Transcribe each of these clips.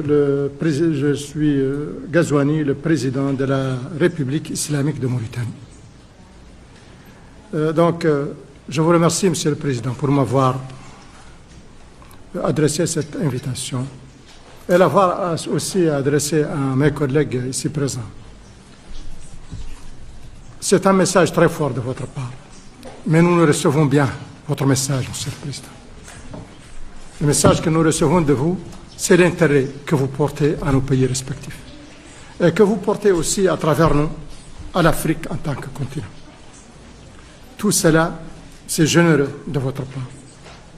je suis Ghazouani, le président de la République islamique de Mauritanie. Je vous remercie, Monsieur le Président, pour m'avoir adressé cette invitation et l'avoir aussi adressé à mes collègues ici présents. C'est un message très fort de votre part, mais nous recevons bien votre message, Monsieur le Président. Le message que nous recevons de vous, c'est l'intérêt que vous portez à nos pays respectifs et que vous portez aussi à travers nous à l'Afrique en tant que continent. Tout cela, c'est généreux de votre part.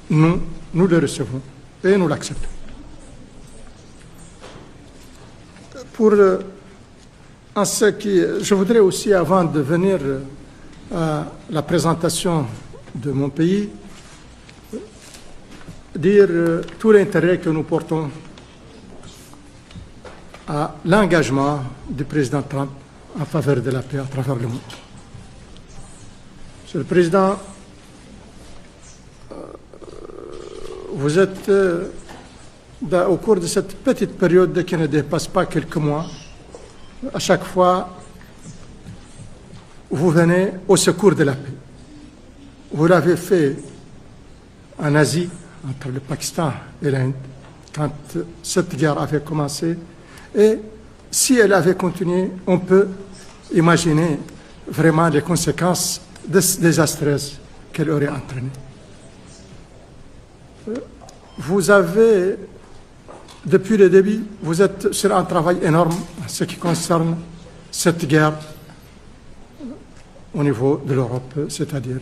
Nous le recevons et nous l'acceptons. Je voudrais aussi, avant de venir à la présentation de mon pays, dire tout l'intérêt que nous portons à l'engagement du président Trump en faveur de la paix à travers le monde. Monsieur le Président, vous êtes, au cours de cette petite période qui ne dépasse pas quelques mois, à chaque fois, vous venez au secours de la paix. Vous l'avez fait en Asie, entre le Pakistan et l'Inde, quand cette guerre avait commencé. Et si elle avait continué, on peut imaginer vraiment les conséquences désastreuses qu'elle aurait entraînées. Vous avez, depuis le début, vous êtes sur un travail énorme en ce qui concerne cette guerre au niveau de l'Europe, c'est-à-dire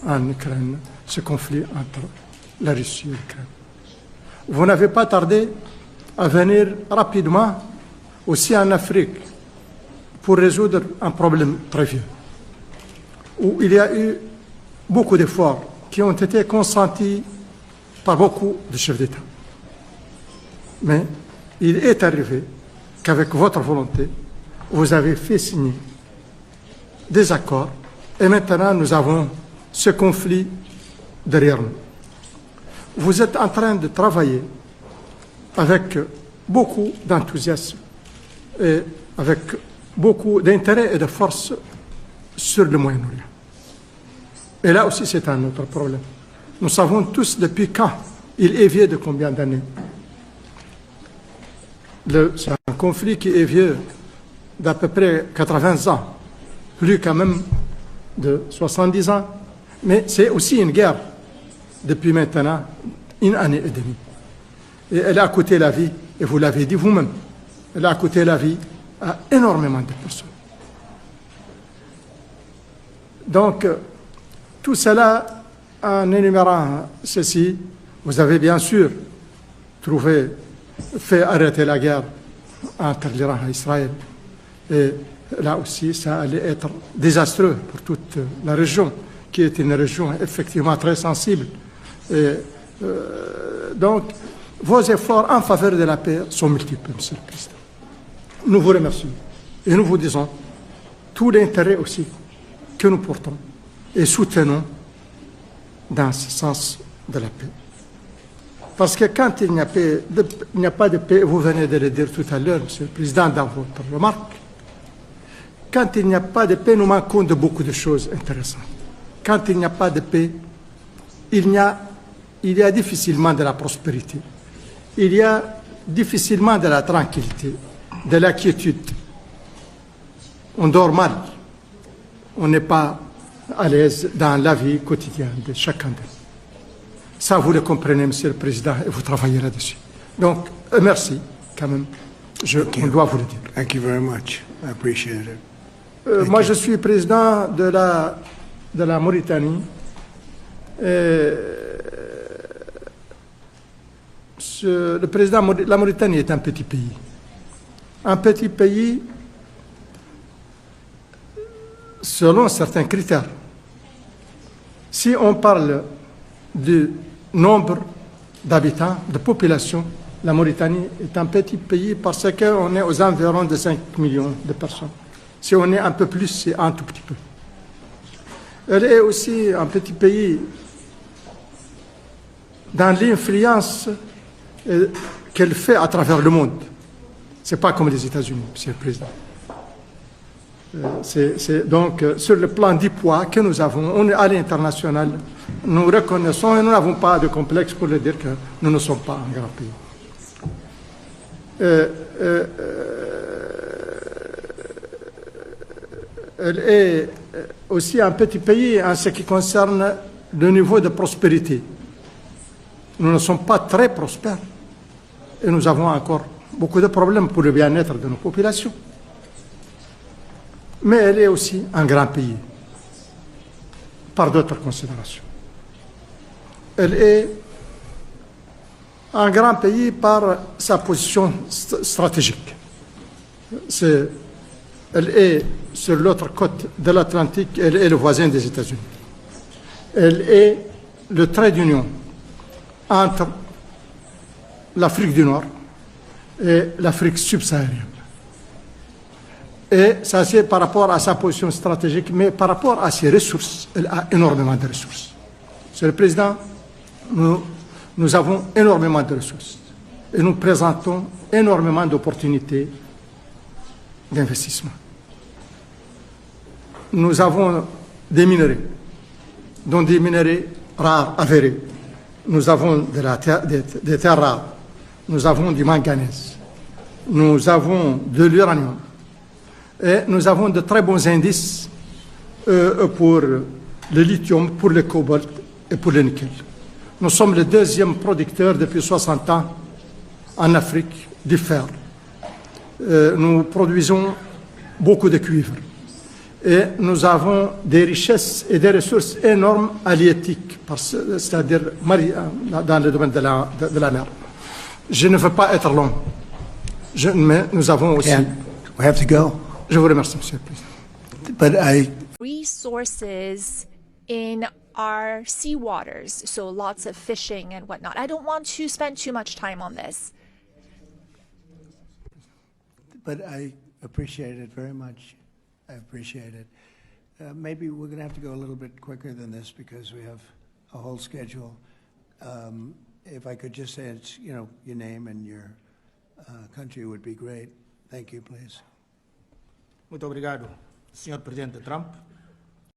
en Ukraine, ce conflit entre la Russie et l'Ukraine. Vous n'avez pas tardé à venir rapidement aussi en Afrique pour résoudre un problème très vieux, où il y a eu beaucoup d'efforts qui ont été consentis par beaucoup de chefs d'État. Mais il est arrivé qu'avec votre volonté, vous avez fait signer des accords et maintenant nous avons ce conflit derrière nous. Vous êtes en train de travailler avec beaucoup d'enthousiasme et avec beaucoup d'intérêt et de force sur le Moyen-Orient. Et là aussi, c'est un autre problème. Nous savons tous depuis quand il est vieux, de combien d'années. C'est un conflit qui est vieux d'à peu près 80 ans, plus quand même de 70 ans, mais c'est aussi une guerre depuis maintenant une année et demie. Et elle a coûté la vie, et vous l'avez dit vous-même, elle a coûté la vie à énormément de personnes. Donc, tout cela, en énumérant ceci, vous avez bien sûr fait arrêter la guerre entre l'Iran et Israël. Et là aussi, ça allait être désastreux pour toute la région, qui est une région effectivement très sensible. Et, donc, vos efforts en faveur de la paix sont multiples, Monsieur le Président. Nous vous remercions et nous vous disons tout l'intérêt aussi que nous portons et soutenons dans ce sens de la paix. Parce que quand il n'y a pas de paix, vous venez de le dire tout à l'heure, Monsieur le Président, dans votre remarque, quand il n'y a pas de paix, nous manquons de beaucoup de choses intéressantes. Quand il n'y a pas de paix, il y a difficilement de la prospérité, il y a difficilement de la tranquillité, de la quiétude. On dort mal, on n'est pas à l'aise dans la vie quotidienne de chacun d'eux. Ça, vous le comprenez, Monsieur le Président, et vous travaillez là-dessus. Donc, merci, quand même. On doit vous le dire. Thank you very much. I appreciate it. Moi, je suis président de la Mauritanie. Le président de la Mauritanie est un petit pays. Un petit pays selon certains critères. Si on parle du nombre d'habitants, de population, la Mauritanie est un petit pays parce qu'on est aux environs de 5 millions de personnes. Si on est un peu plus, c'est un tout petit peu. Elle est aussi un petit pays dans l'influence qu'elle fait à travers le monde. Ce n'est pas comme les États-Unis, Monsieur le Président. Donc, sur le plan du poids que nous avons, on est à l'international, nous reconnaissons et nous n'avons pas de complexe pour le dire que nous ne sommes pas un grand pays. Elle est aussi un petit pays en ce qui concerne le niveau de prospérité. Nous ne sommes pas très prospères et nous avons encore beaucoup de problèmes pour le bien-être de nos populations. Mais elle est aussi un grand pays par d'autres considérations. Elle est un grand pays par sa position stratégique. Elle est sur l'autre côte de l'Atlantique, elle est le voisin des États-Unis. Elle est le trait d'union entre l'Afrique du Nord et l'Afrique subsaharienne. Et ça, c'est par rapport à sa position stratégique, mais par rapport à ses ressources, elle a énormément de ressources. Monsieur le Président, nous avons énormément de ressources et nous présentons énormément d'opportunités d'investissement. Nous avons des minerais, dont des minerais rares, avérés. Nous avons des terres rares, nous avons du manganèse, nous avons de l'uranium, et nous avons de très bons indices pour le lithium, pour le cobalt et pour le nickel. Nous sommes le deuxième producteur depuis 60 ans en Afrique du fer. Nous produisons beaucoup de cuivre. Et nous avons des richesses et des ressources énormes halieutiques, c'est-à-dire dans le domaine de la mer. Je ne veux pas être long, mais nous avons aussi... We have to go. Je vous remercie, Monsieur le Président. But resources in our sea waters, so lots of fishing and whatnot. I don't want to spend too much time on this. But I appreciate it very much. I appreciate it. Maybe we're going to have to go a little bit quicker than this because we have a whole schedule. If I could just say it's, your name and your country would be great. Thank you, please. Muito obrigado, Sr. Presidente Trump.